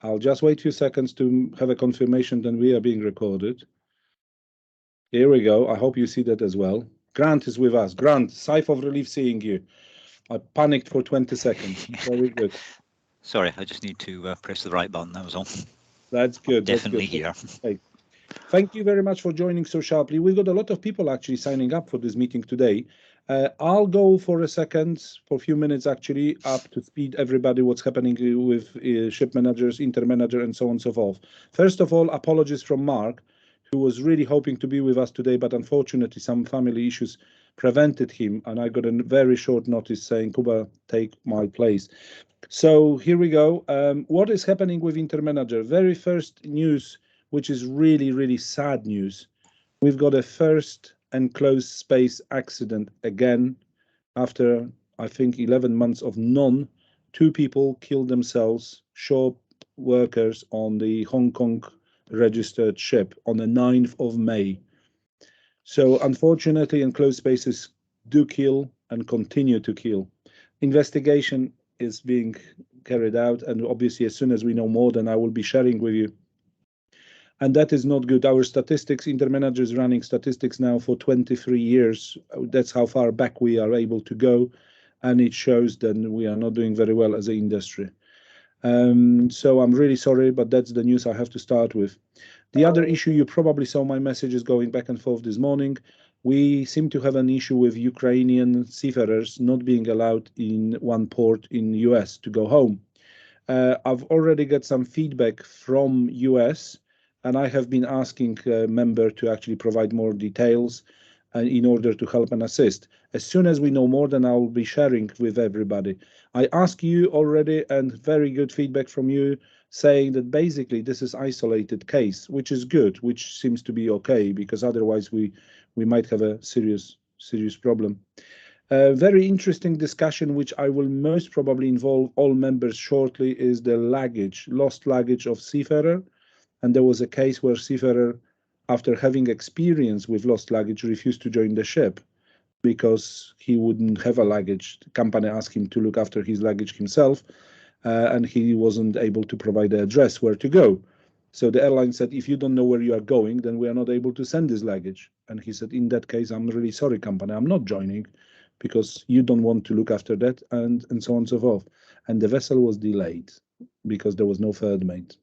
I'll just wait a few seconds to have a confirmation that we are being recorded. Here we go. I hope you see that as well. Grant is with us. Grant, sigh of relief seeing you. I panicked for 20 seconds. Very good. Sorry, I just need to press the right button, that was all. That's good. Definitely That's good. here. Hey, thank you very much for joining so sharply. We've got a lot of people actually signing up for this meeting today. I'll go for a second, for a few minutes actually, up to speed everybody what's happening with ship managers, InterManager, and so on and so forth. First of all, apologies from Mark, who was really hoping to be with us today, but unfortunately some family issues prevented him, and I got a very short notice saying, Kuba, take my place. So here we go. What is happening with InterManager? Very first news, which is really, really sad news. We've got a first enclosed space accident again after, I think, 11 months of none. Two people killed themselves, shore workers on the Hong Kong registered ship on the 9th of May. So unfortunately, enclosed spaces do kill and continue to kill. Investigation is being carried out, and obviously as soon as we know more, then I will be sharing with you. And that is not good. Our statistics, InterManager is running statistics now for 23 years. That's how far back we are able to go, and it shows that we are not doing very well as an industry. So I'm really sorry, but that's the news I have to start with. The other issue, you probably saw my messages going back and forth this morning. We seem to have an issue with Ukrainian seafarers not being allowed in one port in US to go home. I've already got some feedback from US, and I have been asking a member to actually provide more details in order to help and assist. As soon as we know more, then I will be sharing with everybody. I ask you already, and very good feedback from you, saying that basically this is isolated case, which is good, which seems to be okay, because otherwise we might have a serious problem. A very interesting discussion, which I will most probably involve all members shortly, is the lost luggage of seafarer. And there was a case where seafarer, after having experience with lost luggage, refused to join the ship because he wouldn't have a luggage. The company asked him to look after his luggage himself, and he wasn't able to provide the address where to go. So the airline said, if you don't know where you are going, then we are not able to send this luggage. And he said, in that case, I'm really sorry, company, I'm not joining because you don't want to look after that, and so on and so forth. And the vessel was delayed because there was no third mate.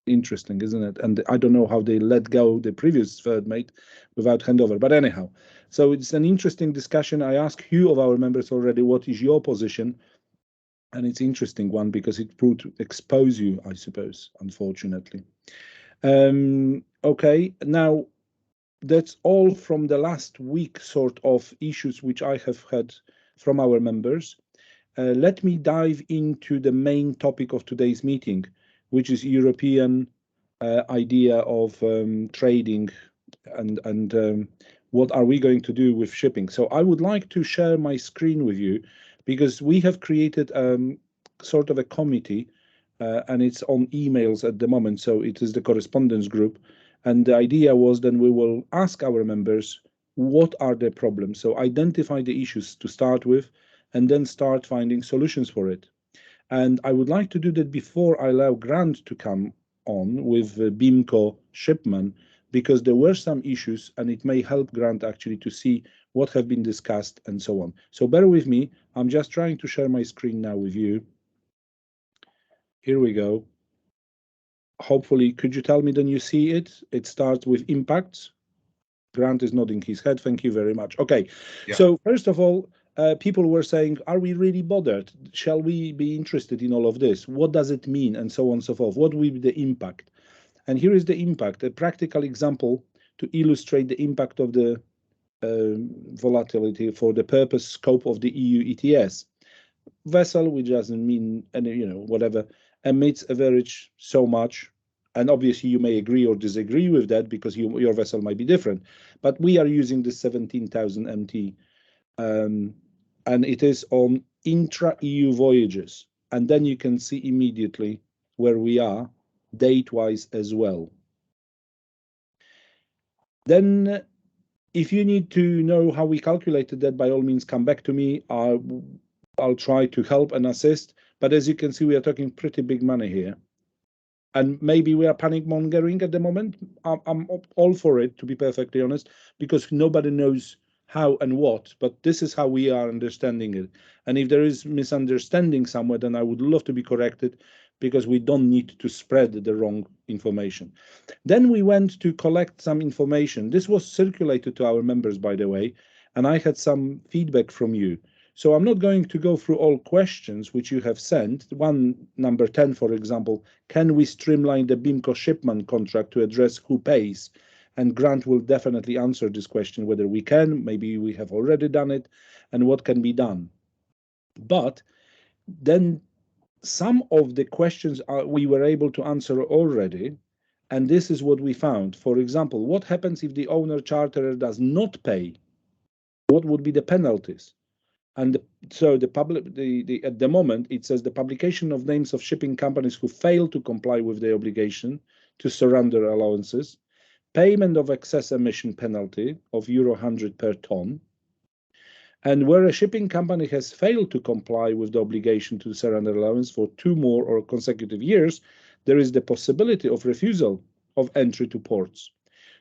Interesting, isn't it? And I don't know how they let go the previous third mate without handover. But anyhow, so it's an interesting discussion. I asked few of our members already, what is your position? And it's interesting one because it would expose you, I suppose, unfortunately. Okay, now that's all from the last week sort of issues which I have had from our members. Let me dive into the main topic of today's meeting, which is European idea of trading and what are we going to do with shipping. So I would like to share my screen with you because we have created sort of a committee and it's on emails at the moment. So it is the correspondence group. And the idea was then we will ask our members, what are their problems? So identify the issues to start with, and then start finding solutions for it. And I would like to do that before I allow Grant to come on with BIMCO Shipman, because there were some issues and it may help Grant actually to see what have been discussed and so on. So bear with me. I'm just trying to share my screen now with you. Here we go. Hopefully, could you tell me then you see it? It starts with impacts. Grant is nodding his head. Thank you very much. Okay. Yeah. So first of all, people were saying, are we really bothered? Shall we be interested in all of this? What does it mean? And so on and so forth. What will be the impact? And here is the impact, a practical example to illustrate the impact of the volatility for the purpose scope of the EU ETS. Vessel, which doesn't mean any, whatever, emits average so much. And obviously you may agree or disagree with that because your vessel might be different. But we are using the 17,000 MT. And it is on intra-EU voyages. And then you can see immediately where we are, date-wise as well. Then, if you need to know how we calculated that, by all means, come back to me. I'll try to help and assist. But as you can see, we are talking pretty big money here. And maybe we are panic mongering at the moment. I'm all for it, to be perfectly honest, because nobody knows how and what, but this is how we are understanding it. And if there is misunderstanding somewhere, then I would love to be corrected, because we don't need to spread the wrong information. Then we went to collect some information. This was circulated to our members, by the way, and I had some feedback from you. So I'm not going to go through all questions which you have sent. One, number 10, for example, can we streamline the BIMCO shipment contract to address who pays? And Grant will definitely answer this question, whether we can, maybe we have already done it, and what can be done. But then some of the questions we were able to answer already, and this is what we found. For example, what happens if the owner charterer does not pay? What would be the penalties? And so at the moment, it says the publication of names of shipping companies who fail to comply with the obligation to surrender allowances, payment of excess emission penalty of euro 100 per ton, and where a shipping company has failed to comply with the obligation to surrender allowance for 2 more or consecutive years, there is the possibility of refusal of entry to ports.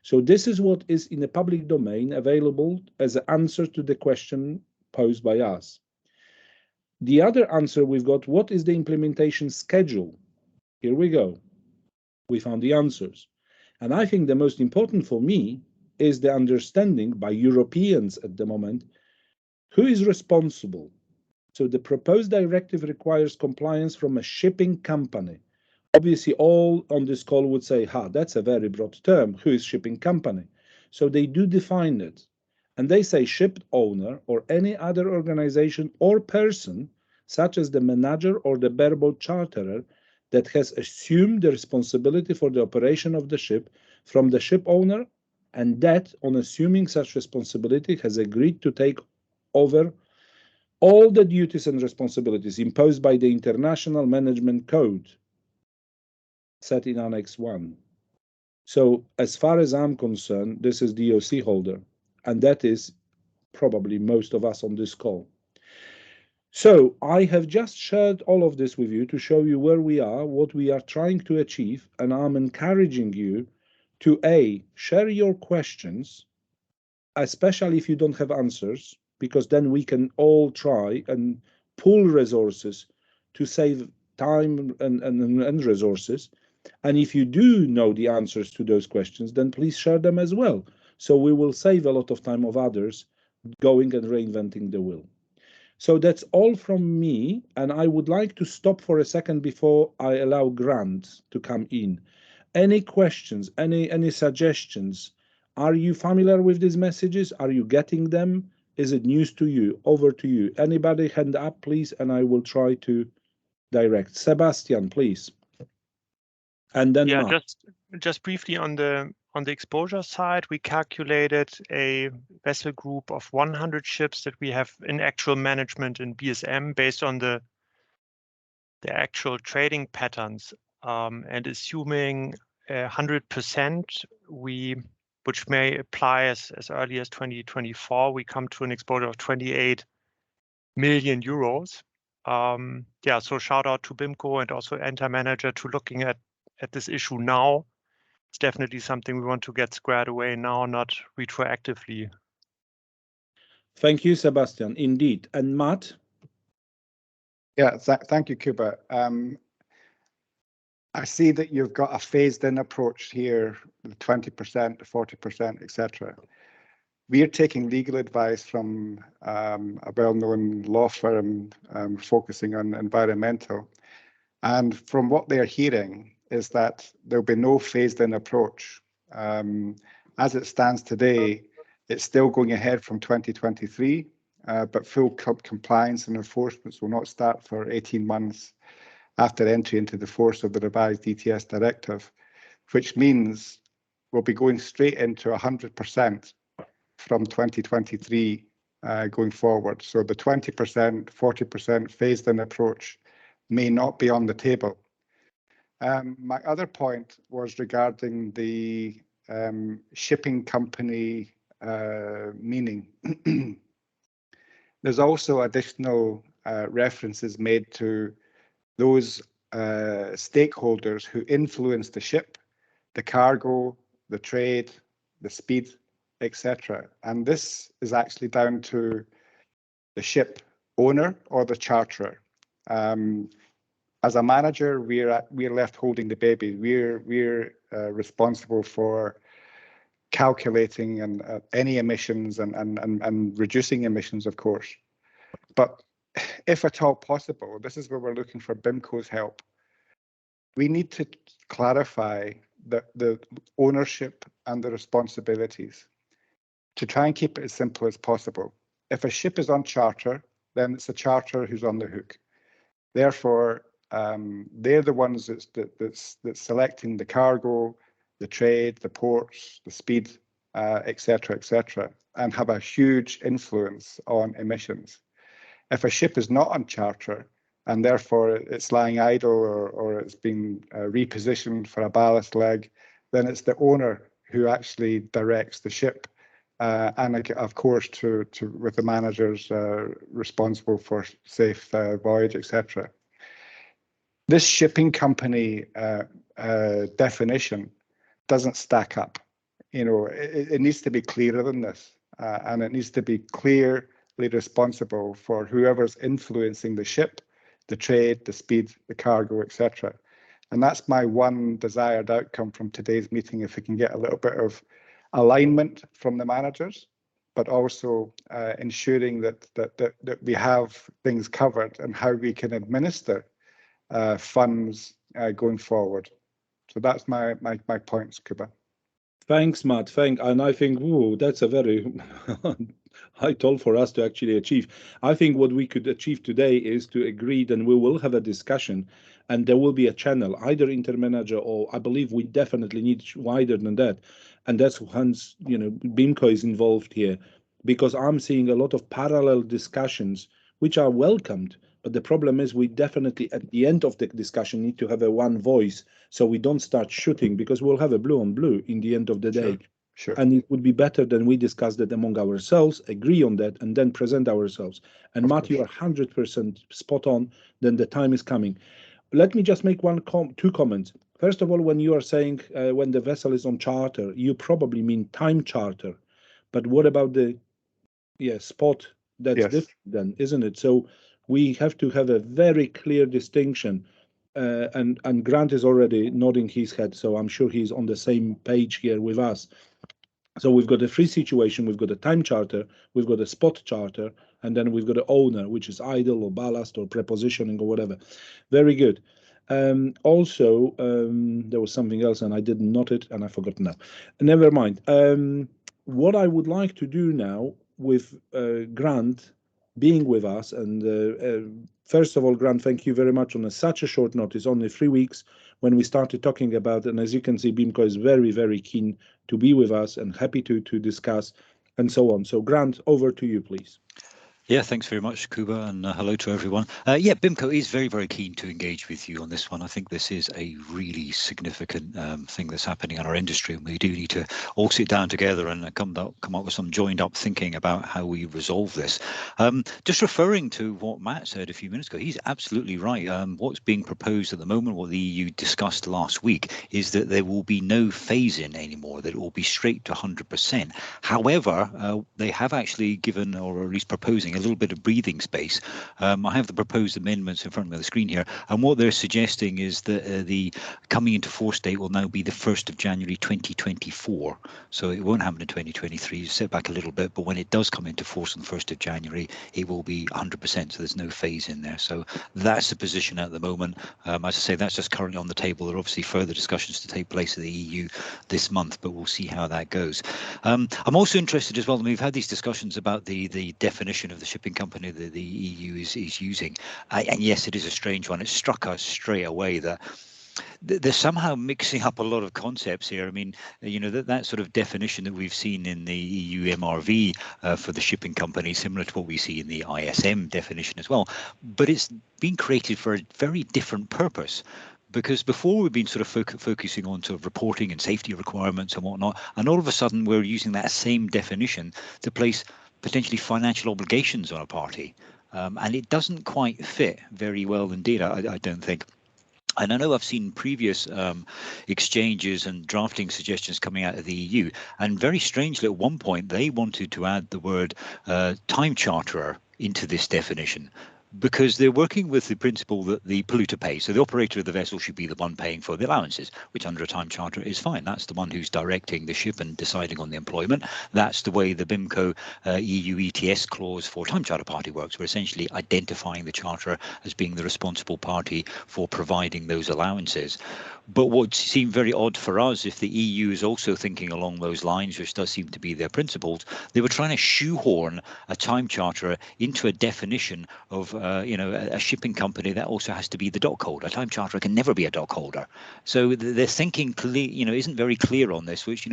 So this is what is in the public domain available as an answer to the question posed by us. The other answer we've got, what is the implementation schedule? Here we go. We found the answers. And I think the most important for me is the understanding by Europeans at the moment, who is responsible. So the proposed directive requires compliance from a shipping company. Obviously, all on this call would say, that's a very broad term. Who is shipping company? So they do define it. And they say ship owner or any other organization or person, such as the manager or the bareboat charterer, that has assumed the responsibility for the operation of the ship from the ship owner, and that, on assuming such responsibility, has agreed to take over all the duties and responsibilities imposed by the International Management Code set in Annex 1. So as far as I'm concerned, this is DOC holder, and that is probably most of us on this call. So I have just shared all of this with you to show you where we are, what we are trying to achieve, and I'm encouraging you to A, share your questions, especially if you don't have answers, because then we can all try and pool resources to save time and resources. And if you do know the answers to those questions, then please share them as well. So we will save a lot of time of others going and reinventing the wheel. So that's all from me. And I would like to stop for a second before I allow Grant to come in. Any questions, any suggestions? Are you familiar with these messages? Are you getting them? Is it news to you? Over to you. Anybody hand up, please, and I will try to direct. Sebastian, please. And then Mark. Just briefly on the exposure side, we calculated a vessel group of 100 ships that we have in actual management in BSM based on the actual trading patterns, and assuming 100%, which may apply as early as 2024, we come to an exposure of 28 million euros. So shout out to BIMCO and also InterManager to looking at this issue now. It's definitely something we want to get squared away now, not retroactively. Thank you, Sebastian. Indeed. And Matt? Yeah, thank you, Kuba. I see that you've got a phased-in approach here, the 20%, 40%, etc. We are taking legal advice from a well-known law firm focusing on environmental. And from what they're hearing is that there'll be no phased-in approach. As it stands today, it's still going ahead from 2023, but full compliance and enforcement will not start for 18 months after entry into the force of the revised ETS directive, which means we'll be going straight into 100% from 2023 going forward. So the 20%, 40% phased-in approach may not be on the table. My other point was regarding the shipping company meaning. There's also additional references made to those stakeholders who influence the ship, the cargo, the trade, the speed, etc. And this is actually down to the ship owner or the charterer. As a manager, we're left holding the baby. We're responsible for calculating and any emissions and reducing emissions, of course. But if at all possible, this is where we're looking for BIMCO's help. We need to clarify the ownership and the responsibilities to try and keep it as simple as possible. If a ship is on charter, then it's the charterer who's on the hook. Therefore, they're the ones that's selecting the cargo, the trade, the ports, the speed, etc., and have a huge influence on emissions. If a ship is not on charter and therefore it's lying idle or it's been repositioned for a ballast leg, then it's the owner who actually directs the ship. And of course, with the managers responsible for safe voyage, etc. This shipping company definition doesn't stack up. You know, it needs to be clearer than this, and it needs to be clearly responsible for whoever's influencing the ship, the trade, the speed, the cargo, etc. And that's my one desired outcome from today's meeting, if we can get a little bit of alignment from the managers, but also ensuring that we have things covered and how we can administer funds going forward. So that's my points, Kuba. Thanks, Matt. And I think, that's a very high toll for us to actually achieve. I think what we could achieve today is to agree that we will have a discussion, and there will be a channel, either InterManager or I believe we definitely need wider than that. And that's hence, BIMCO is involved here, because I'm seeing a lot of parallel discussions which are welcomed. But the problem is we definitely, at the end of the discussion, need to have a one voice, so we don't start shooting, because we'll have a blue on blue in the end of the day. Sure. And it would be better than we discuss that among ourselves, agree on that, and then present ourselves. And Of Matt, course. you are 100% spot on. Then the time is coming. Let me just make two comments. First of all, when you are saying when the vessel is on charter, you probably mean time charter. But what about the spot? That's Yes. different then, isn't it? So we have to have a very clear distinction. And Grant is already nodding his head, so I'm sure he's on the same page here with us. So we've got a free situation, we've got a time charter, we've got a spot charter, and then we've got an owner, which is idle or ballast or prepositioning or whatever. Very good. Also, there was something else and I didn't note it and I forgot now. Never mind. What I would like to do now with Grant being with us, and first of all, Grant, thank you very much on such a short notice, only 3 weeks when we started talking about it. And as you can see, BIMCO is very, very keen to be with us and happy to discuss and so on. So Grant, over to you, please. Yeah, thanks very much, Kuba, and hello to everyone. Yeah, BIMCO is very, very keen to engage with you on this one. I think this is a really significant thing that's happening in our industry, and we do need to all sit down together and come up with some joined up thinking about how we resolve this. Just referring to what Matt said a few minutes ago, he's absolutely right. What's being proposed at the moment, what the EU discussed last week, is that there will be no phase-in anymore, that it will be straight to 100%. However, they have actually given, or at least proposing, a little bit of breathing space. I have the proposed amendments in front of me on the screen here, and what they're suggesting is that the coming into force date will now be the 1st of January 2024. So it won't happen in 2023, set back a little bit, but when it does come into force on the 1st of January, it will be 100%, so there's no phase in there. So that's the position at the moment. As I say, that's just currently on the table. There are obviously further discussions to take place in the EU this month, but we'll see how that goes. I'm also interested as well, we've had these discussions about the definition of the shipping company that the EU is using, and yes, it is a strange one. It struck us straight away that they're somehow mixing up a lot of concepts here. I mean, that sort of definition that we've seen in the EU MRV for the shipping company, similar to what we see in the ISM definition as well, but it's been created for a very different purpose. Because before we've been sort of focusing on sort of reporting and safety requirements and whatnot, and all of a sudden we're using that same definition to place potentially financial obligations on a party, and it doesn't quite fit very well indeed, I don't think. And I know I've seen previous exchanges and drafting suggestions coming out of the EU, and very strangely, at one point, they wanted to add the word time charterer into this definition, because they're working with the principle that the polluter pays. So the operator of the vessel should be the one paying for the allowances, which under a time charter is fine. That's the one who's directing the ship and deciding on the employment. That's the way the BIMCO EU ETS clause for time charter party works. We're essentially identifying the charterer as being the responsible party for providing those allowances. But what seemed very odd for us, if the EU is also thinking along those lines, which does seem to be their principles, they were trying to shoehorn a time charterer into a definition of a shipping company that also has to be the dock holder. A time charterer can never be a dock holder. So their thinking isn't very clear on this, which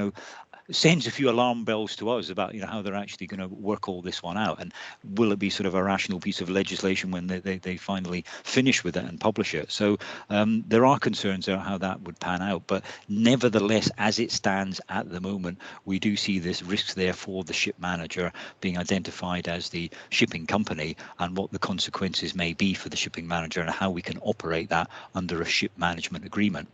sends a few alarm bells to us about how they're actually going to work all this one out, and will it be sort of a rational piece of legislation when they finally finish with it and publish it. So there are concerns about how that would pan out, but nevertheless, as it stands at the moment, we do see this risk there for the ship manager being identified as the shipping company, and what the consequences may be for the shipping manager and how we can operate that under a ship management agreement.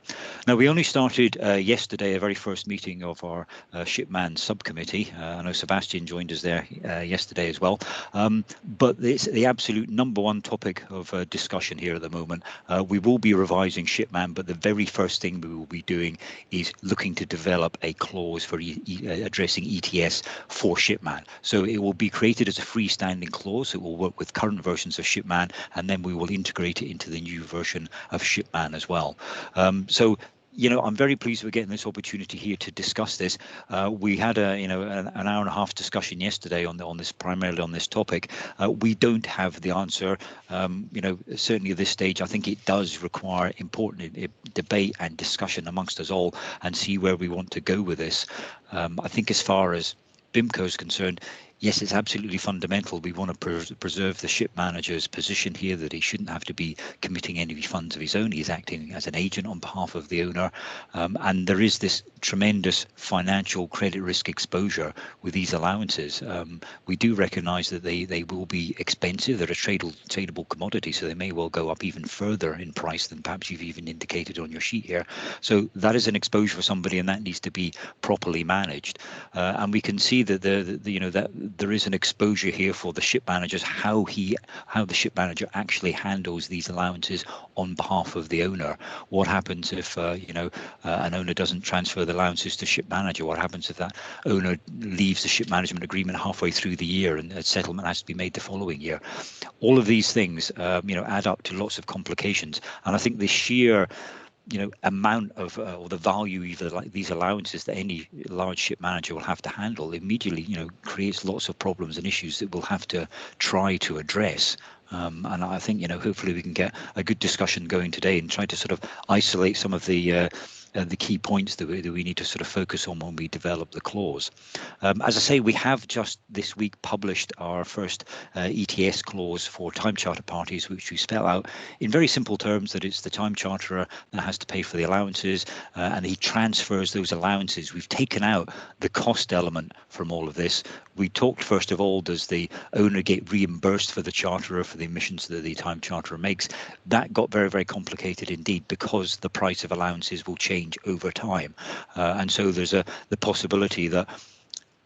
Now, we only started yesterday, a very first meeting of our Shipman subcommittee. I know Sebastian joined us there yesterday as well. But it's the absolute number one topic of discussion here at the moment. We will be revising Shipman, but the very first thing we will be doing is looking to develop a clause for addressing ETS for Shipman. So it will be created as a freestanding clause. It will work with current versions of Shipman, and then we will integrate it into the new version of Shipman as well. So I'm very pleased we're getting this opportunity here to discuss this. We had an hour and a half discussion yesterday primarily on this topic. We don't have the answer. Certainly at this stage, I think it does require important debate and discussion amongst us all, and see where we want to go with this. I think as far as BIMCO is concerned, yes, it's absolutely fundamental. We want to preserve the ship manager's position here, that he shouldn't have to be committing any funds of his own. He's acting as an agent on behalf of the owner. And there is this tremendous financial credit risk exposure with these allowances. We do recognise that they will be expensive. They're a tradable commodity, so they may well go up even further in price than perhaps you've even indicated on your sheet here. So that is an exposure for somebody, and that needs to be properly managed. And we can see that that there is an exposure here for the ship managers, how the ship manager actually handles these allowances on behalf of the owner. What happens if an owner doesn't transfer the allowances to ship manager? What happens if that owner leaves the ship management agreement halfway through the year and a settlement has to be made the following year? All of these things add up to lots of complications, and I think the sheer amount of or the value either like these allowances that any large ship manager will have to handle immediately creates lots of problems and issues that we'll have to try to address. And I think hopefully we can get a good discussion going today and try to sort of isolate some of the key points that we need to sort of focus on when we develop the clause. As I say, we have just this week published our first ETS clause for time charter parties, which we spell out in very simple terms that it's the time charterer that has to pay for the allowances, and he transfers those allowances. We've taken out the cost element from all of this. We talked first of all, does the owner get reimbursed for the charterer for the emissions that the time charterer makes? That got very, very complicated indeed, because the price of allowances will change over time, and so there's the possibility that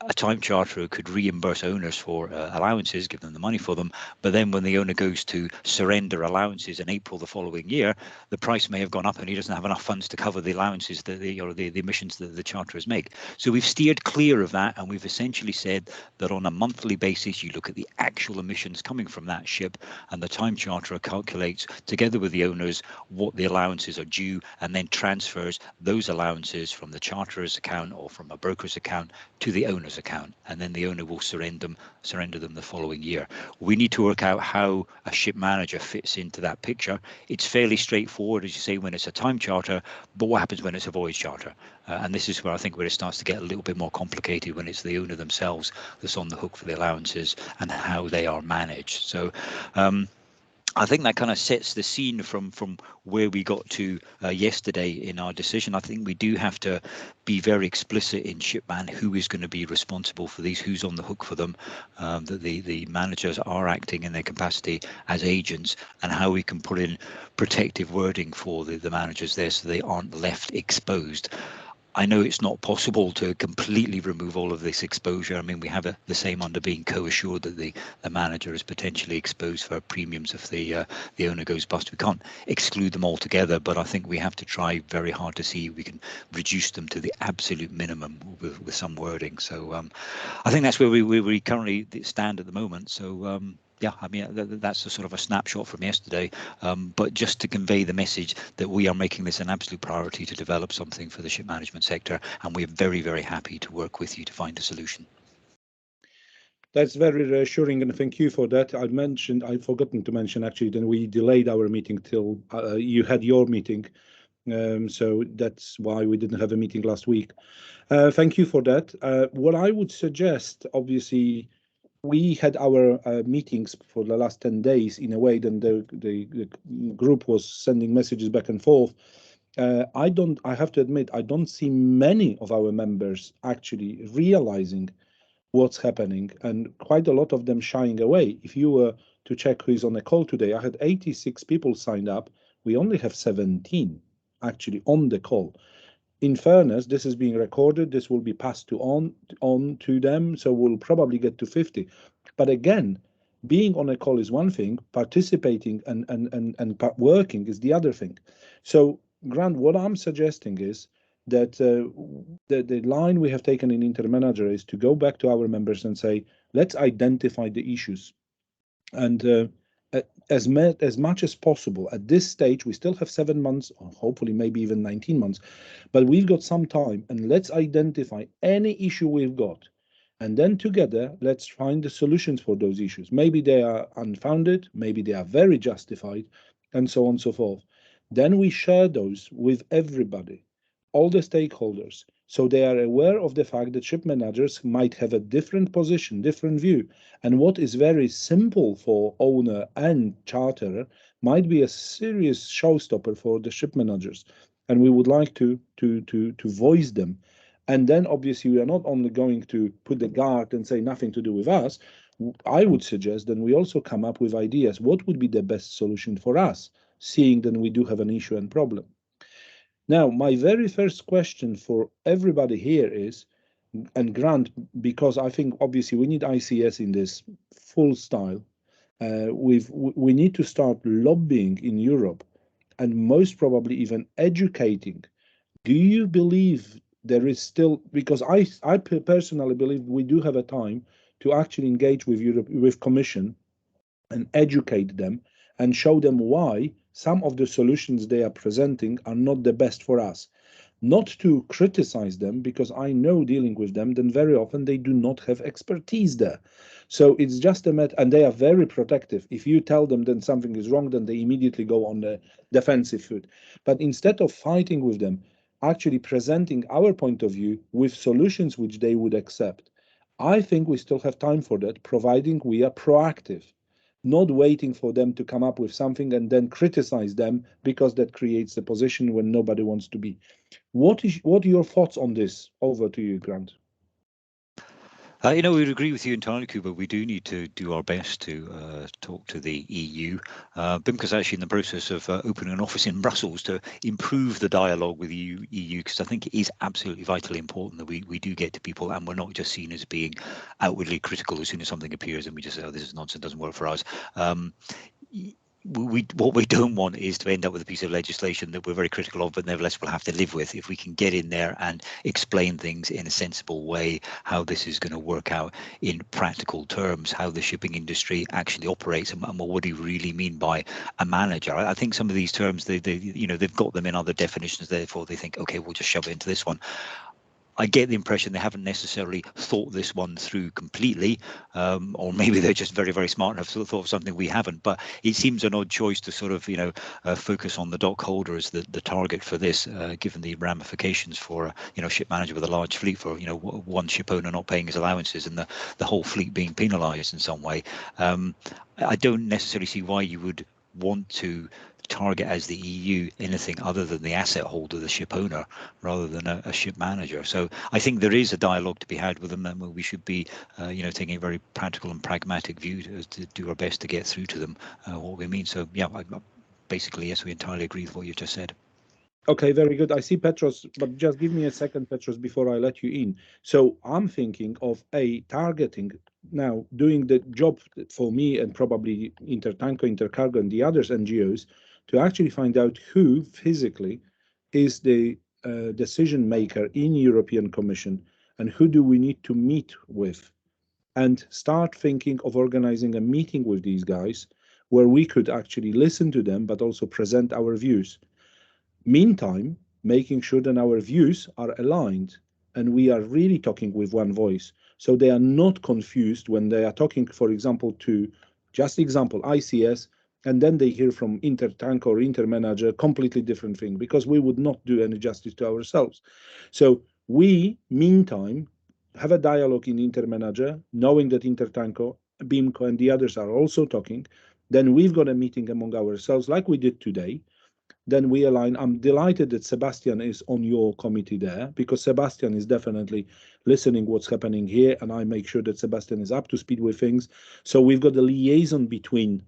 a time charterer could reimburse owners for allowances, give them the money for them, but then when the owner goes to surrender allowances in April the following year, the price may have gone up and he doesn't have enough funds to cover the allowances that the emissions that the charterers make. So we've steered clear of that, and we've essentially said that on a monthly basis you look at the actual emissions coming from that ship, and the time charterer calculates together with the owners what the allowances are due, and then transfers those allowances from the charterer's account or from a broker's account to the owner's account, and then the owner will surrender them the following year. We need to work out how a ship manager fits into that picture. It's fairly straightforward, as you say, when it's a time charter, but what happens when it's a voyage charter? And this is where I think it starts to get a little bit more complicated, when it's the owner themselves that's on the hook for the allowances and how they are managed. So I think that kind of sets the scene from where we got to yesterday in our decision. I think we do have to be very explicit in Shipman who is going to be responsible for these, who's on the hook for them, that the managers are acting in their capacity as agents, and how we can put in protective wording for the managers there so they aren't left exposed. I know it's not possible to completely remove all of this exposure. I mean, we have the same under being co-assured that the manager is potentially exposed for premiums if the owner goes bust. We can't exclude them altogether, but I think we have to try very hard to see if we can reduce them to the absolute minimum with some wording. So I think that's where we currently stand at the moment. So yeah, I mean, that's a sort of a snapshot from yesterday, but just to convey the message that we are making this an absolute priority to develop something for the ship management sector, and we're very, very happy to work with you to find a solution. That's very reassuring, and thank you for that. I've forgotten to mention actually that we delayed our meeting till you had your meeting, so that's why we didn't have a meeting last week. Thank you for that. What I would suggest, obviously, we had our meetings for the last 10 days in a way, then the group was sending messages back and forth. I have to admit, I don't see many of our members actually realizing what's happening, and quite a lot of them shying away. If you were to check who is on the call today, I had 86 people signed up. We only have 17 actually on the call. In fairness, this is being recorded. This will be passed on to them, so we'll probably get to 50. But again, being on a call is one thing, participating and working is the other thing. So, Grant, what I'm suggesting is that the line we have taken in InterManager is to go back to our members and say, let's identify the issues. And as much as possible at this stage, we still have 7 months, or hopefully maybe even 19 months, but we've got some time, and let's identify any issue we've got. And then together, let's find the solutions for those issues. Maybe they are unfounded, maybe they are very justified, and so on and so forth. Then we share those with everybody, all the stakeholders, so they are aware of the fact that ship managers might have a different position, different view. And what is very simple for owner and charterer might be a serious showstopper for the ship managers. And we would like to voice them. And then obviously we are not only going to put the guard and say nothing to do with us. I would suggest that we also come up with ideas. What would be the best solution for us, seeing that we do have an issue and problem? Now, my very first question for everybody here is, and Grant, because I think obviously we need ICS in this full style. We need to start lobbying in Europe, and most probably even educating. Do you believe there is still, because I personally believe we do have a time to actually engage with Europe, with Commission, and educate them and show them why some of the solutions they are presenting are not the best for us. Not to criticize them, because I know dealing with them, then very often they do not have expertise there. So it's just a matter, and they are very protective. If you tell them then something is wrong, then they immediately go on the defensive foot. But instead of fighting with them, actually presenting our point of view with solutions which they would accept, I think we still have time for that, providing we are proactive, not waiting for them to come up with something and then criticize them, because that creates a position when nobody wants to be. What are your thoughts on this? Over to you, Grant. You know, we would agree with you entirely, Kuba. We do need to do our best to talk to the EU. BIMCO's actually in the process of opening an office in Brussels to improve the dialogue with the EU, because I think it is absolutely vitally important that we do get to people, and we're not just seen as being outwardly critical as soon as something appears and we just say, oh, this is nonsense, doesn't work for us. What we don't want is to end up with a piece of legislation that we're very critical of, but nevertheless we'll have to live with. If we can get in there and explain things in a sensible way, how this is going to work out in practical terms, how the shipping industry actually operates, and what do you really mean by a manager? I think some of these terms, they've got them in other definitions, therefore they think, okay, we'll just shove it into this one. I get the impression they haven't necessarily thought this one through completely, or maybe they're just very, very smart enough to thought of something we haven't. But it seems an odd choice to sort of, focus on the dock holder as the target for this, given the ramifications for, ship manager with a large fleet, for, one ship owner not paying his allowances and the whole fleet being penalised in some way. I don't necessarily see why you would want to target as the EU anything other than the asset holder, the ship owner, rather than a ship manager. So I think there is a dialogue to be had with them, and we should be, taking a very practical and pragmatic view to do our best to get through to them what we mean. So yeah, basically yes, we entirely agree with what you just said. Okay, very good. I see Petros, but just give me a second, Petros, before I let you in. So I'm thinking of targeting now, doing the job for me and probably Intertanko, Intercargo, and the others NGOs to actually find out who physically is the decision maker in European Commission and who do we need to meet with, and start thinking of organizing a meeting with these guys where we could actually listen to them, but also present our views. Meantime, making sure that our views are aligned and we are really talking with one voice. So they are not confused when they are talking, for example, to ICS, and then they hear from Intertank or InterManager, completely different thing, because we would not do any justice to ourselves. So we, meantime, have a dialogue in InterManager, knowing that Intertanko, BIMCO, and the others are also talking. Then we've got a meeting among ourselves like we did today. Then we align. I'm delighted that Sebastian is on your committee there, because Sebastian is definitely listening what's happening here, and I make sure that Sebastian is up to speed with things. So we've got a liaison between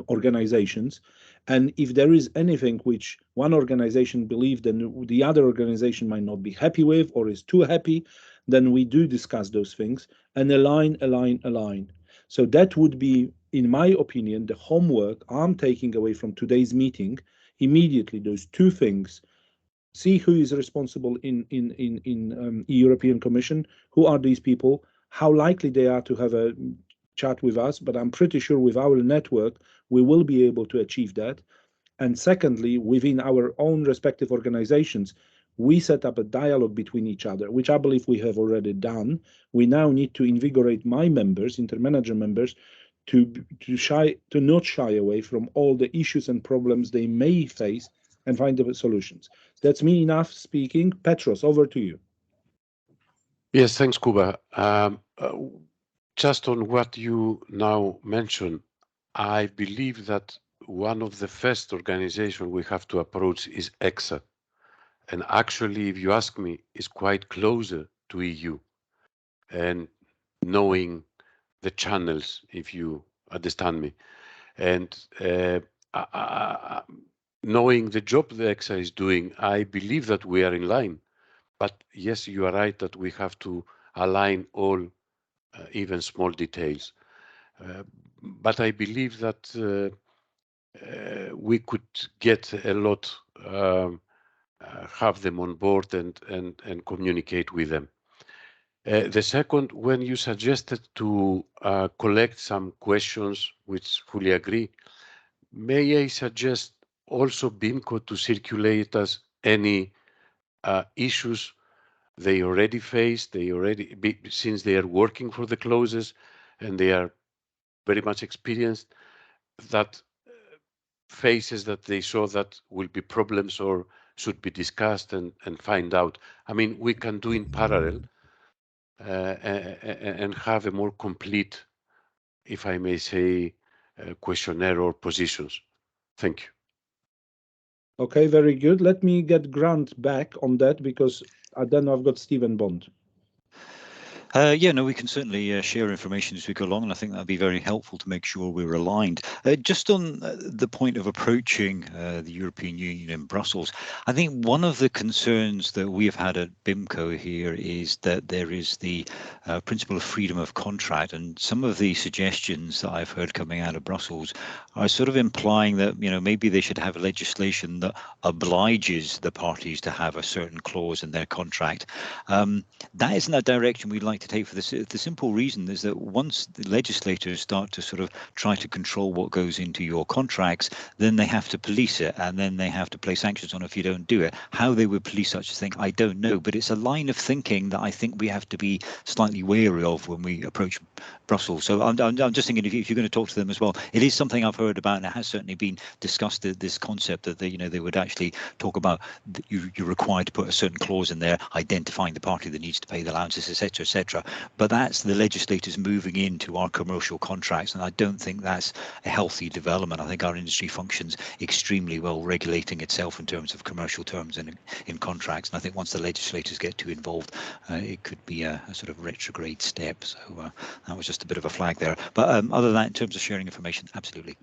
organizations, and if there is anything which one organization believes then the other organization might not be happy with or is too happy, then we do discuss those things and align. So that would be, in my opinion, the homework I'm taking away from today's meeting. Immediately, those two things: see who is responsible in European Commission, who are these people, how likely they are to have a chat with us, but I'm pretty sure with our network we will be able to achieve that. And secondly, within our own respective organizations, we set up a dialogue between each other, which I believe we have already done. We now need to invigorate my members, InterManager members, to not shy away from all the issues and problems they may face and find the solutions. That's me enough speaking. Petros, over to you. Yes, thanks, Kuba. Just on what you now mentioned, I believe that one of the first organizations we have to approach is EXA. And actually, if you ask me, is quite closer to EU and knowing the channels, if you understand me. And knowing the job the EXA is doing, I believe that we are in line. But yes, you are right that we have to align all even small details. But I believe that we could get a lot, have them on board and communicate with them. The second, when you suggested to collect some questions, which fully agree, may I suggest also BIMCO to circulate us any issues they already face, since they are working for the clauses and they are very much experienced, that phases that they saw that will be problems or should be discussed and find out. I mean, we can do in parallel and have a more complete, if I may say, questionnaire or positions. Thank you. Okay, very good. Let me get Grant back on that, because then I've got Stephen Bond. Yeah, no, we can certainly share information as we go along, and I think that'd be very helpful to make sure we're aligned. Just on the point of approaching the European Union in Brussels, I think one of the concerns that we have had at BIMCO here is that there is the principle of freedom of contract, and some of the suggestions that I've heard coming out of Brussels are sort of implying that, maybe they should have legislation that obliges the parties to have a certain clause in their contract. That isn't a direction we'd like to take, for the simple reason is that once the legislators start to sort of try to control what goes into your contracts, then they have to police it, and then they have to place sanctions on if you don't do it. How they would police such a thing, I don't know, but it's a line of thinking that I think we have to be slightly wary of when we approach Brussels. So I'm just thinking, if you're going to talk to them as well, it is something I've heard about, and it has certainly been discussed, this concept that they would actually talk about you're required to put a certain clause in there identifying the party that needs to pay the allowances, etc., etc. etc. But that's the legislators moving into our commercial contracts, and I don't think that's a healthy development. I think our industry functions extremely well regulating itself in terms of commercial terms and in contracts, and I think once the legislators get too involved, it could be a sort of retrograde step. So that was just a bit of a flag there. But other than that, in terms of sharing information, absolutely.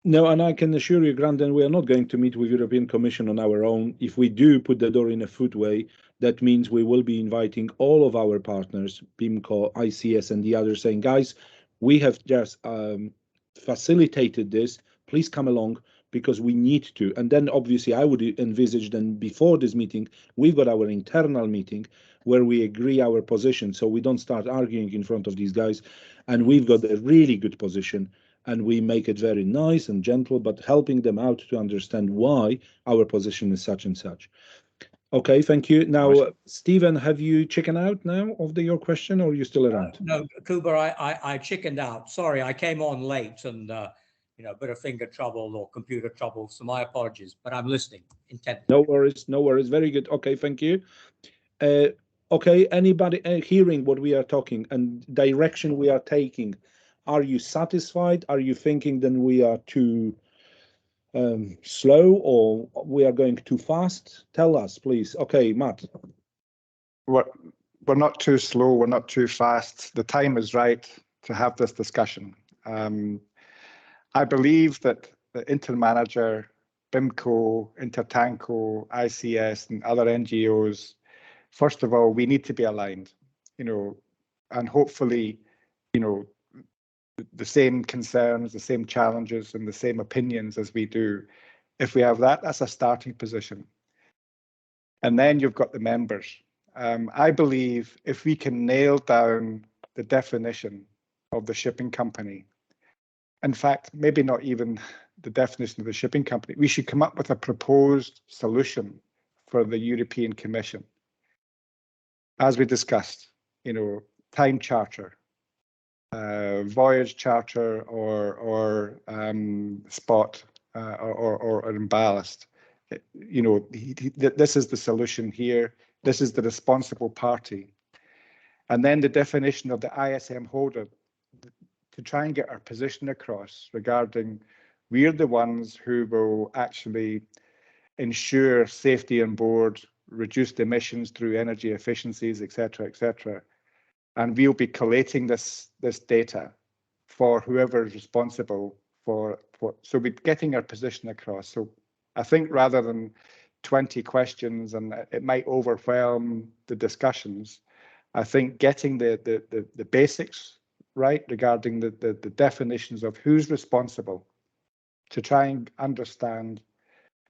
No, and I can assure you, Grandin, we are not going to meet with European Commission on our own. If we do put the door in a footway, that means we will be inviting all of our partners, PIMCO, ICS, and the others, saying, guys, we have just facilitated this. Please come along, because we need to. And then obviously I would envisage then before this meeting, we've got our internal meeting where we agree our position, so we don't start arguing in front of these guys. And we've got a really good position, and we make it very nice and gentle, but helping them out to understand why our position is such and such. Okay, thank you. Now, Stephen, have you chickened out now of your question, or are you still around? No, Kuba, I chickened out. Sorry, I came on late and you know, a bit of finger trouble or computer trouble, so my apologies, but I'm listening intently. No worries, no worries. Very good. Okay, thank you. Okay, anybody hearing what we are talking and direction we are taking? Are you satisfied? Are you thinking then we are too slow, or we are going too fast? Tell us, please. Okay, Matt. We're not too slow, we're not too fast. The time is right to have this discussion. I believe that the InterManager, PIMCO, Intertanko, ICS, and other NGOs, first of all, we need to be aligned, you know, and hopefully, you know, the same concerns, the same challenges, and the same opinions as we do. If we have that, that's a starting position. And then you've got the members. I believe if we can nail down the definition of the shipping company, in fact, maybe not even the definition of the shipping company, we should come up with a proposed solution for the European Commission. As we discussed, you know, time charter, voyage charter, or spot, or in ballast. You know, this is the solution here. This is the responsible party. And then the definition of the ISM holder, to try and get our position across regarding we're the ones who will actually ensure safety on board, reduced emissions through energy efficiencies, etc., etc. And we'll be collating this data for whoever is responsible for so we're getting our position across. So I think rather than 20 questions and it might overwhelm the discussions, I think getting the basics right regarding the definitions of who's responsible, to try and understand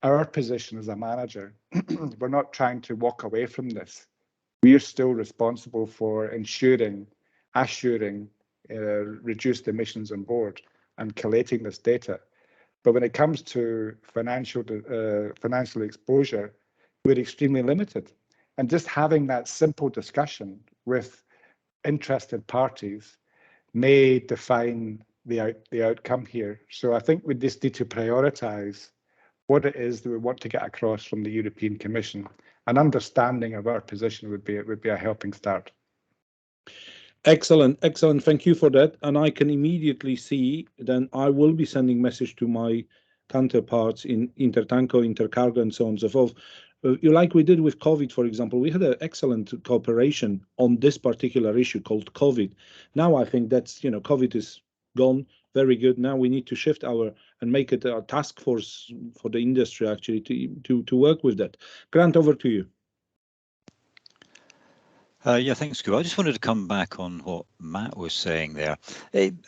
our position as a manager. We're not trying to walk away from this. We are still responsible for ensuring, assuring reduced emissions on board and collating this data. But when it comes to financial exposure, we're extremely limited. And just having that simple discussion with interested parties may define the outcome here. So I think we just need to prioritize what it is that we want to get across from the European Commission. An understanding of our position would be a helping start. Excellent, excellent. Thank you for that. And I can immediately see then I will be sending message to my counterparts in Intertanko, Intercargo, and so on and so forth. Like we did with COVID, for example, we had an excellent cooperation on this particular issue called COVID. Now I think that's, you know, COVID is gone. Very good. Now we need to shift and make it a task force for the industry actually to work with that. Grant, over to you. Yeah, thanks, Kuba. I just wanted to come back on what Matt was saying there.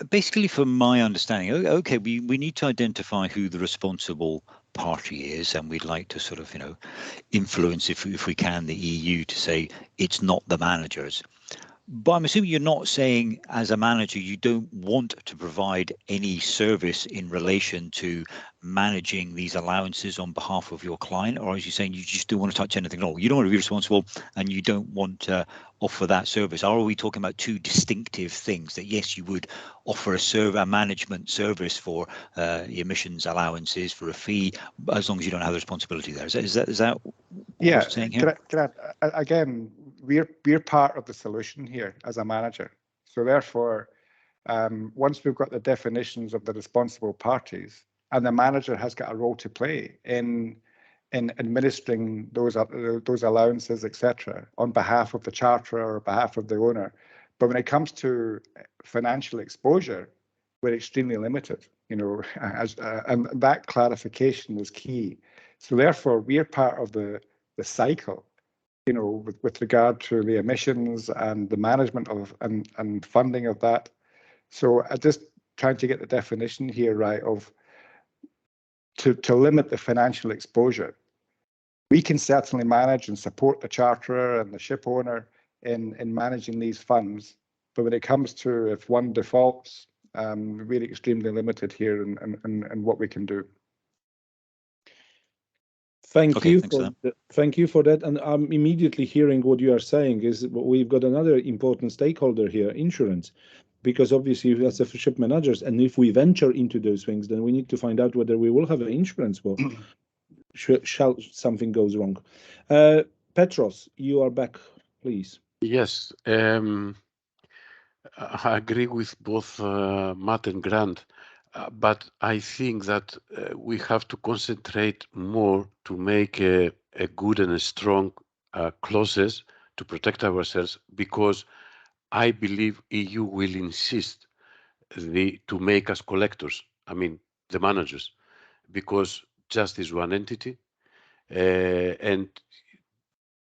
Basically, from my understanding, okay, we need to identify who the responsible party is, and we'd like to sort of, you know, influence, if we can, the EU to say it's not the managers. But I'm assuming you're not saying as a manager you don't want to provide any service in relation to managing these allowances on behalf of your client, or are you saying you just don't want to touch anything at all? You don't want to be responsible and you don't want to offer that service? Or are we talking about two distinctive things, that yes, you would offer a management service for emissions allowances for a fee, as long as you don't have the responsibility there? Is that what yeah, you're saying here? again, we're part of the solution here as a manager. So therefore, once we've got the definitions of the responsible parties, and the manager has got a role to play in administering those allowances, etc., on behalf of the charterer or behalf of the owner. But when it comes to financial exposure, we're extremely limited, you know, and that clarification is key. So therefore, we are part of the cycle, you know, with regard to the emissions and the management of and funding of that. So I just trying to get the definition here right of to limit the financial exposure. We can certainly manage and support the charterer and the ship owner in managing these funds, but when it comes to if one defaults, we're extremely limited here in what we can do. Thank Okay, you thanks for thank you for that. And I'm immediately hearing what you are saying is we've got another important stakeholder here, insurance, because obviously as a ship managers, and if we venture into those things, then we need to find out whether we will have an insurance for shall something goes wrong. Petros, you are back, please. Yes, I agree with both Matt and Grant, but I think that we have to concentrate more to make a good and a strong clauses to protect ourselves, because I believe EU will insist to make us collectors, I mean, the managers, because just is one entity, and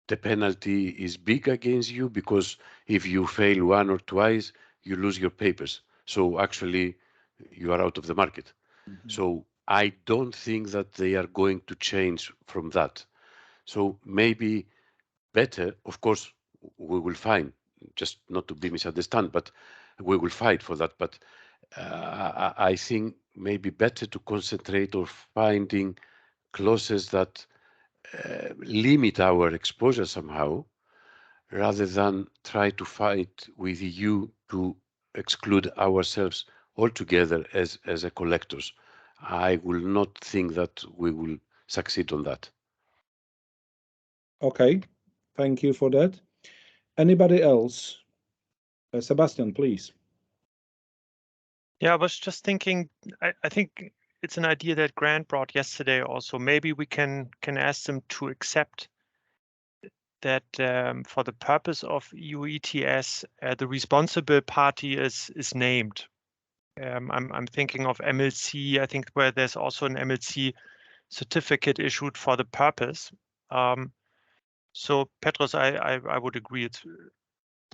the penalty is big against you, because if you fail one or twice, you lose your papers. So actually, you are out of the market. Mm-hmm. So I don't think that they are going to change from that. So maybe better, of course, we will find, just not to be misunderstood, but we will fight for that. But I think maybe better to concentrate on finding clauses that limit our exposure somehow, rather than try to fight with EU to exclude ourselves altogether as a collectors. I will not think that we will succeed on that. Okay, thank you for that. Anybody else? Sebastian, please. Yeah, I was just thinking, I think it's an idea that Grant brought yesterday also. Maybe we can ask them to accept that for the purpose of EU ETS, the responsible party is named. I'm thinking of MLC, I think, where there's also an MLC certificate issued for the purpose. So Petros, I would agree, it's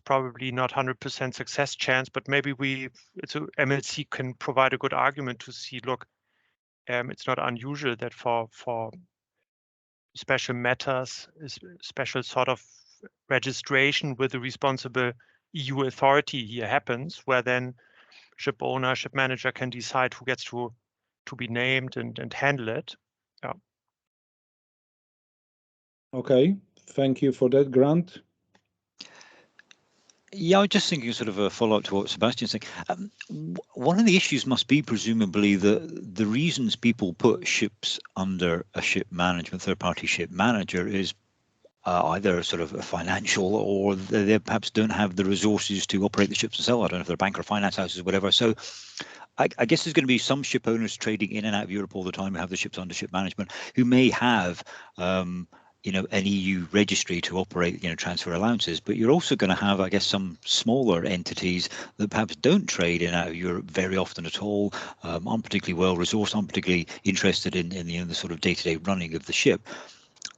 probably not 100% success chance, but maybe MLC can provide a good argument to see, look, it's not unusual that for special matters, special sort of registration with the responsible EU authority here happens, where then ship owner, ship manager can decide who gets to be named and handle it. Yeah. Okay, thank you for that, Grant. Yeah, I was just thinking sort of a follow-up to what Sebastian's saying. One of the issues must be presumably the reasons people put ships under a ship management, third-party ship manager is either sort of financial, or they perhaps don't have the resources to operate the ships themselves. I don't know if they're bank or finance houses or whatever. So I guess there's going to be some ship owners trading in and out of Europe all the time who have the ships under ship management who may have an EU registry to operate, transfer allowances, but you're also going to have, I guess, some smaller entities that perhaps don't trade in and out of Europe very often at all, aren't particularly well resourced, aren't particularly interested in the sort of day-to-day running of the ship,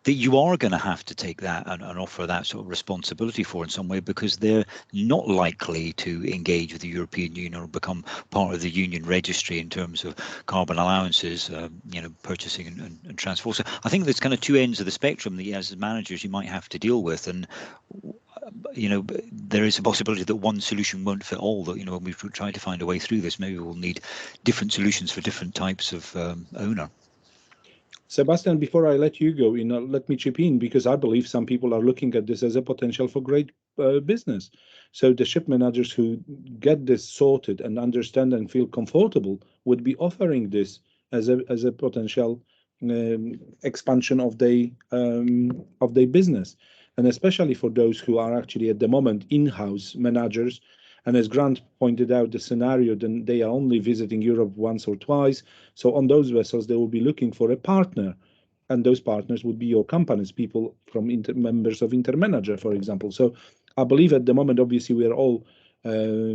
that you are going to have to take that and offer that sort of responsibility for in some way, because they're not likely to engage with the European Union or become part of the Union registry in terms of carbon allowances, purchasing and transport. So I think there's kind of two ends of the spectrum that as managers you might have to deal with, and there is a possibility that one solution won't fit all. That when we try to find a way through this, maybe we'll need different solutions for different types of owner. Sebastian, before I let you go, let me chip in, because I believe some people are looking at this as a potential for great business. So the ship managers who get this sorted and understand and feel comfortable would be offering this as a potential expansion of their business. and especially for those who are actually at the moment in-house managers. And as Grant pointed out, the scenario, then they are only visiting Europe once or twice. So on those vessels, they will be looking for a partner. And those partners would be your companies, people from members of InterManager, for example. So I believe at the moment, obviously, we are all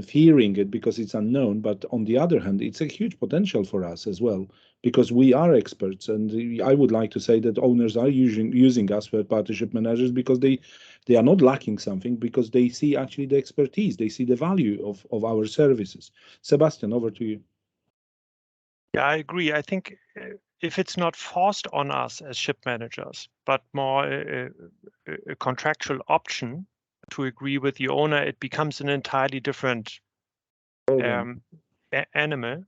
fearing it because it's unknown. But on the other hand, it's a huge potential for us as well, because we are experts. And I would like to say that owners are using us for partnership managers because they are not lacking something, because they see actually the expertise, they see the value of our services. Sebastian, over to you. Yeah, I agree. I think if it's not forced on us as ship managers, but more a contractual option to agree with the owner, it becomes an entirely different animal.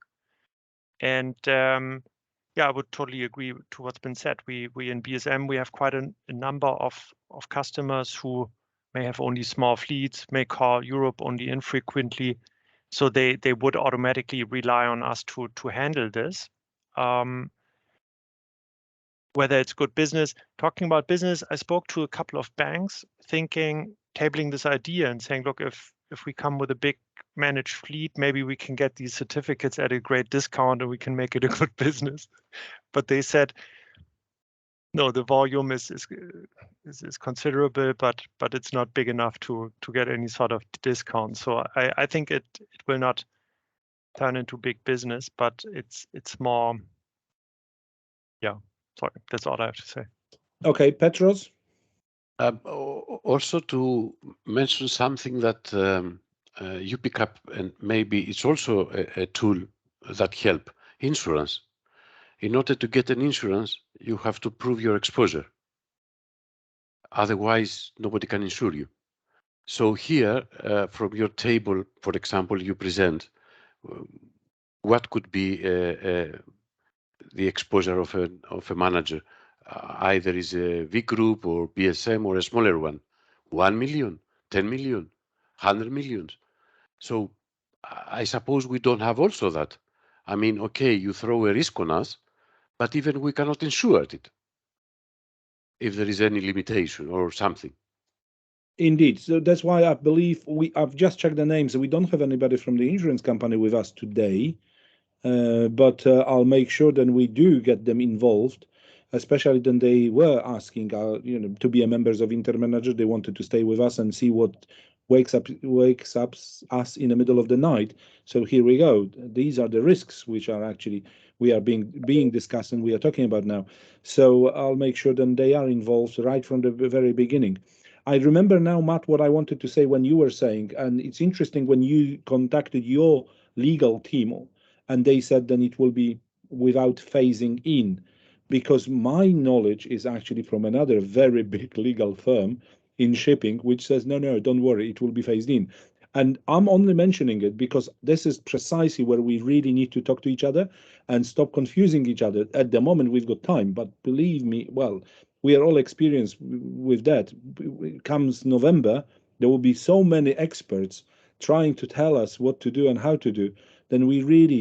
And yeah, I would totally agree to what's been said. We in BSM, we have quite a number of customers who may have only small fleets, may call Europe only infrequently. So they would automatically rely on us to handle this. Whether it's good business. Talking about business, I spoke to a couple of banks tabling this idea and saying, look, if we come with a big managed fleet, maybe we can get these certificates at a great discount and we can make it a good business. But they said, no, the volume is considerable, but it's not big enough to get any sort of discount. So I think it will not turn into big business, but it's more, yeah. Sorry, that's all I have to say. Okay, Petros. Also to mention something that you pick up, and maybe it's also a tool that help, insurance. In order to get an insurance, you have to prove your exposure. Otherwise, nobody can insure you. So here, from your table, for example, you present what could be the exposure of a manager. Either is a V group or BSM or a smaller one, 1 million, 10 million, 100 millions. So I suppose we don't have also that. I mean, okay, you throw a risk on us, but even we cannot insure it if there is any limitation or something. Indeed. So that's why I believe I've just checked the names. We don't have anybody from the insurance company with us today. But I'll make sure that we do get them involved, especially then they were asking, to be a members of InterManager. They wanted to stay with us and see what wakes up us in the middle of the night. So here we go. These are the risks which are actually we are being discussed and we are talking about now. So I'll make sure that they are involved right from the very beginning. I remember now, Matt, what I wanted to say when you were saying, and it's interesting when you contacted your legal team and they said then it will be without phasing in, because my knowledge is actually from another very big legal firm in shipping, which says, no, don't worry, it will be phased in. And I'm only mentioning it because this is precisely where we really need to talk to each other and stop confusing each other. At the moment, we've got time, but believe me, well, we are all experienced with that. Comes November, there will be so many experts trying to tell us what to do and how to do. Then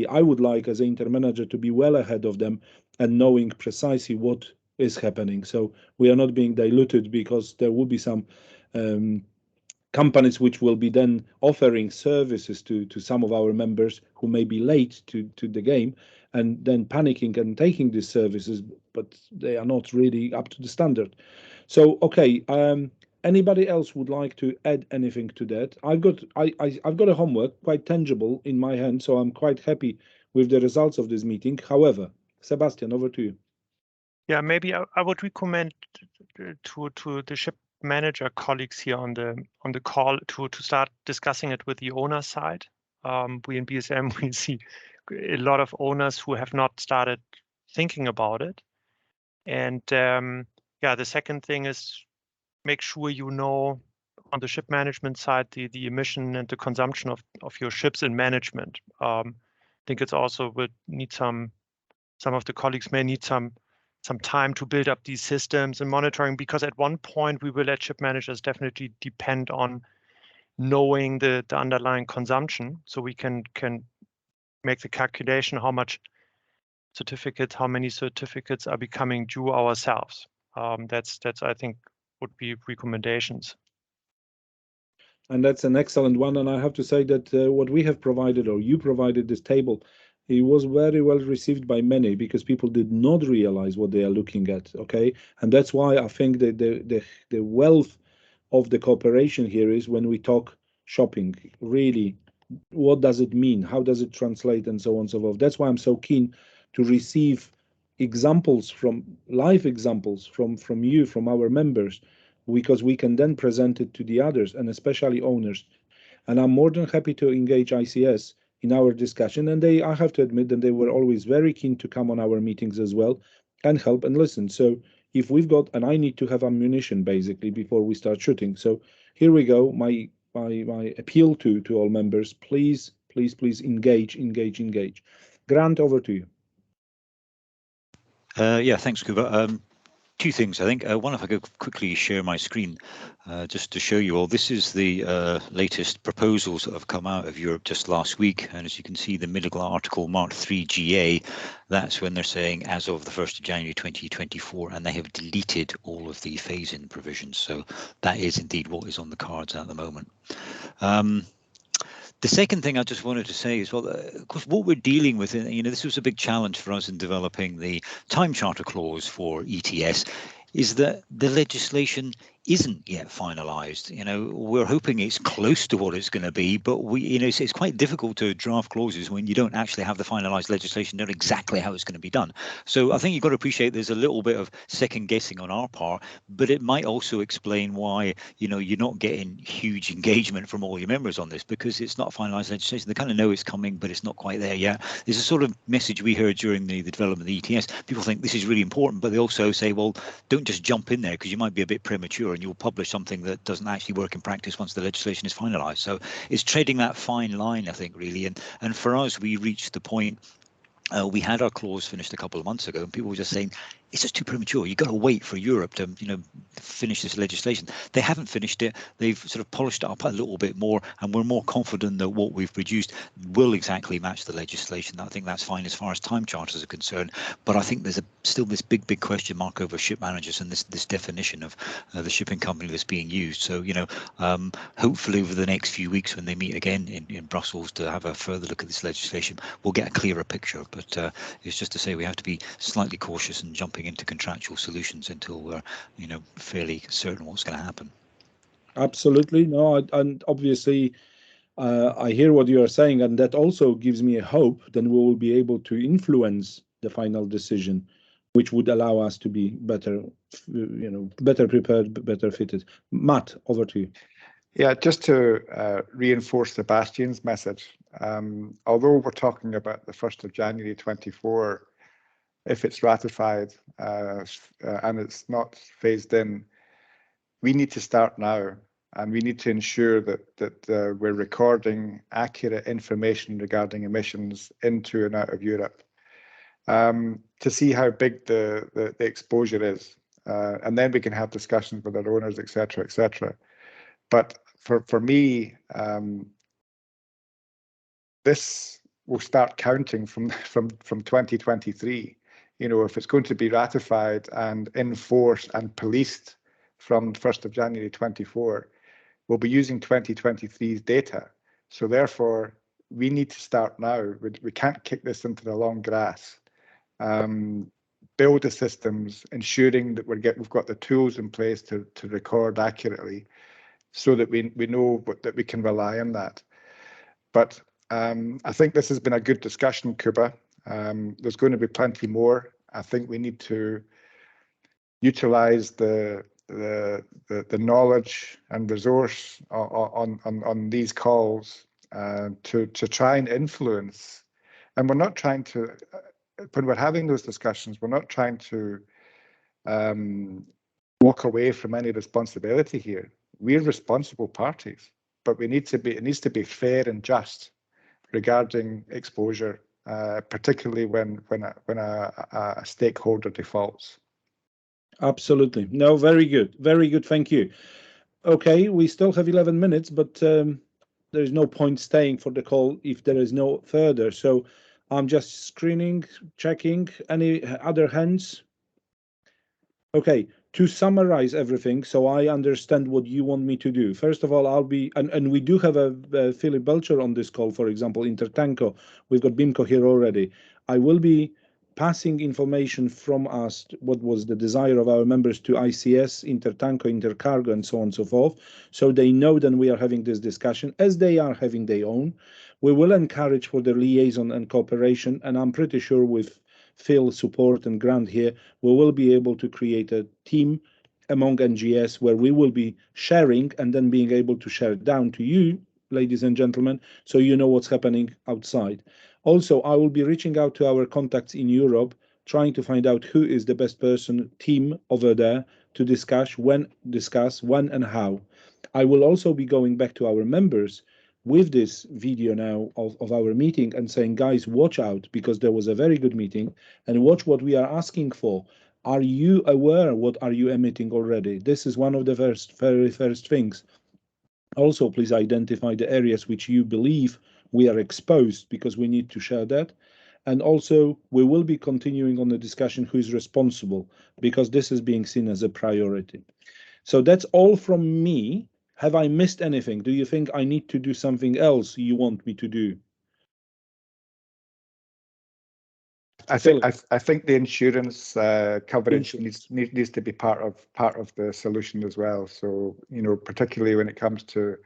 I would like as an InterManager to be well ahead of them and knowing precisely what is happening. So we are not being diluted, because there will be some companies which will be then offering services to some of our members who may be late to the game and then panicking and taking these services, but they are not really up to the standard. So, okay, anybody else would like to add anything to that? I've got a homework quite tangible in my hand, so I'm quite happy with the results of this meeting. However, Sebastian, over to you. Yeah, maybe I would recommend to the ship manager colleagues here on the call to start discussing it with the owner side. We in BSM, we see a lot of owners who have not started thinking about it. And yeah, the second thing is make sure you know on the ship management side the emission and the consumption of your ships in management. I think it's also would need some of the colleagues may need some time to build up these systems and monitoring, because at one point we will let ship managers definitely depend on knowing the underlying consumption, so we can make the calculation how many certificates are becoming due ourselves. That's I think would be recommendations. And that's an excellent one. And I have to say that what we have provided, or you provided, this table, it was very well received by many, because people did not realize what they are looking at. Okay, and that's why I think that the wealth of the cooperation here is when we talk shopping. Really, what does it mean? How does it translate, and so on and so forth. That's why I'm so keen to receive examples live examples from you, from our members, because we can then present it to the others, and especially owners. And I'm more than happy to engage ICS in our discussion. And I have to admit that they were always very keen to come on our meetings as well and help and listen. So if we've got, and I need to have ammunition basically before we start shooting. So here we go. My appeal to all members, please engage. Grant, over to you. Yeah, thanks, Kuba. Two things, I think. One, if I could quickly share my screen, just to show you all. This is the latest proposals that have come out of Europe just last week. And as you can see, the middle article marked 3GA, that's when they're saying as of the 1st of January 2024, and they have deleted all of the phase-in provisions. So that is indeed what is on the cards at the moment. The second thing I just wanted to say is, well, of course, what we're dealing with, this was a big challenge for us in developing the time charter clause for ETS, is that the legislation isn't yet finalized. We're hoping it's close to what it's going to be, but it's quite difficult to draft clauses when you don't actually have the finalized legislation, know exactly how it's going to be done. So I think you've got to appreciate there's a little bit of second guessing on our part, but it might also explain why, you're not getting huge engagement from all your members on this, because it's not finalized legislation. They kind of know it's coming, but it's not quite there yet. There's a sort of message we heard during the development of the ETS. People think this is really important, but they also say, well, don't just jump in there, because you might be a bit premature and you'll publish something that doesn't actually work in practice once the legislation is finalized. So it's treading that fine line, I think, really. And for us, we reached the point, we had our clause finished a couple of months ago, and people were just saying, it's just too premature. You've got to wait for Europe to, finish this legislation. They haven't finished it. They've sort of polished it up a little bit more, and we're more confident that what we've produced will exactly match the legislation. I think that's fine as far as time charters are concerned. But I think there's still this big question mark over ship managers and this definition of the shipping company that's being used. So, hopefully over the next few weeks when they meet again in Brussels to have a further look at this legislation, we'll get a clearer picture. But it's just to say we have to be slightly cautious and jumping into contractual solutions until we're, fairly certain what's going to happen. Absolutely. No, and obviously, I hear what you are saying, and that also gives me a hope. Then we will be able to influence the final decision, which would allow us to be better, better prepared, better fitted. Matt, over to you. Yeah, just to reinforce Sebastian's message, although we're talking about the 1st of January 24, if it's ratified and it's not phased in, we need to start now, and we need to ensure that we're recording accurate information regarding emissions into and out of Europe to see how big the exposure is, and then we can have discussions with our owners, etc., etc. But for me, this will start counting from 2023. If it's going to be ratified and enforced and policed from 1st of January 24, we'll be using 2023's data. So therefore, we need to start now. We can't kick this into the long grass. Build the systems, ensuring that we've got the tools in place to record accurately, so that we know that we can rely on that. But I think this has been a good discussion, Kuba. There's going to be plenty more. I think we need to utilize the knowledge and resource on these calls to try and influence. And we're not trying to, when we're having those discussions, we're not trying to walk away from any responsibility here. We're responsible parties, but it needs to be fair and just regarding exposure, particularly when a stakeholder defaults. Absolutely. No, very good. Very good. Thank you. Okay, we still have 11 minutes, but there is no point staying for the call if there is no further. So I'm just screening, checking. Any other hands? Okay, to summarize everything, so I understand what you want me to do. First of all, I'll be, and we do have a Philip Belcher on this call, for example, Intertanko. We've got BIMCO here already. I will be passing information from us, what was the desire of our members, to ICS, Intertanko, Intercargo, and so on and so forth. So they know that we are having this discussion, as they are having their own. We will encourage for the liaison and cooperation, and I'm pretty sure with Phil's support and Grant here, we will be able to create a team among NGS where we will be sharing and then being able to share down to you, ladies and gentlemen, so you know what's happening outside. Also, I will be reaching out to our contacts in Europe, trying to find out who is the best person, team over there to discuss when and how. I will also be going back to our members with this video now of our meeting and saying, guys, watch out, because there was a very good meeting, and watch what we are asking for. Are you aware what are you emitting already? This is one of the very first things. Also, please identify the areas which you believe we are exposed, because we need to share that. And also, we will be continuing on the discussion who is responsible, because this is being seen as a priority. So that's all from me. Have I missed anything? Do you think I need to do something else you want me to do? I think the insurance coverage needs to be part of the solution as well. So, you know, particularly when it comes to,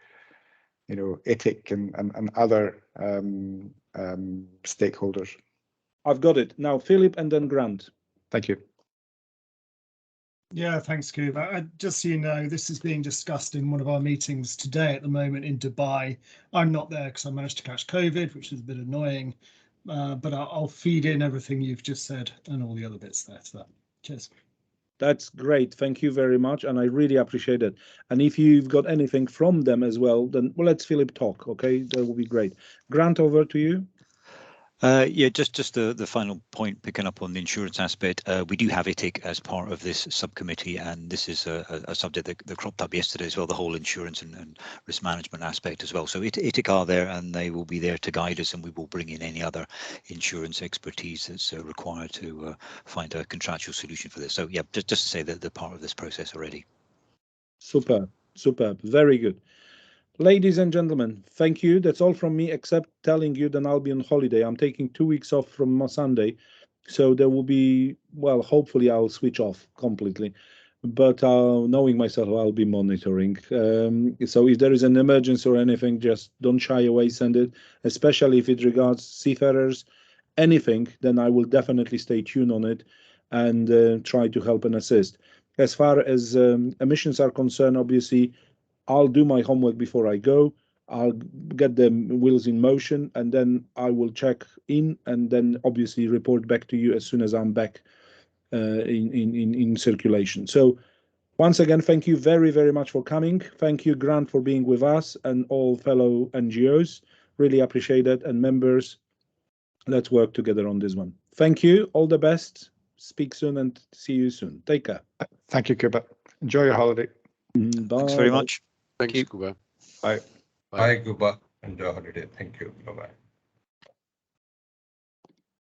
you know, ETIC and other stakeholders. I've got it. Now, Philip and then Grant. Thank you. Yeah, thanks, Kuba. Just so you know, this is being discussed in one of our meetings today at the moment in Dubai. I'm not there because I managed to catch COVID, which is a bit annoying, but I'll feed in everything you've just said and all the other bits there to that. Cheers. That's great. Thank you very much. And I really appreciate it. And if you've got anything from them as well, then let's Philip talk. Okay, that will be great. Grant, over to you. Yeah, just the final point, picking up on the insurance aspect. We do have ITIC as part of this subcommittee, and this is a subject that cropped up yesterday as well, the whole insurance and risk management aspect as well. So ITIC are there, and they will be there to guide us, and we will bring in any other insurance expertise that's required to find a contractual solution for this. So yeah, just to say that they're part of this process already. Superb, very good. Ladies and gentlemen, thank you. That's all from me, except telling you that I'll be on holiday. I'm taking 2 weeks off from Sunday. So there will be, well, hopefully I'll switch off completely. But knowing myself, I'll be monitoring. So if there is an emergency or anything, just don't shy away, send it, especially if it regards seafarers, anything, then I will definitely stay tuned on it and try to help and assist. As far as emissions are concerned, obviously, I'll do my homework before I go. I'll get the wheels in motion, and then I will check in, and then obviously report back to you as soon as I'm back in circulation. So once again, thank you very, very much for coming. Thank you, Grant, for being with us, and all fellow NGOs. Really appreciate it. And members, let's work together on this one. Thank you. All the best. Speak soon and see you soon. Take care. Thank you, Kuba. Enjoy your holiday. Bye. Thanks very much. Thanks, Kuba. Bye. Bye, Kuba. Enjoy holiday. Thank you. Bye-bye.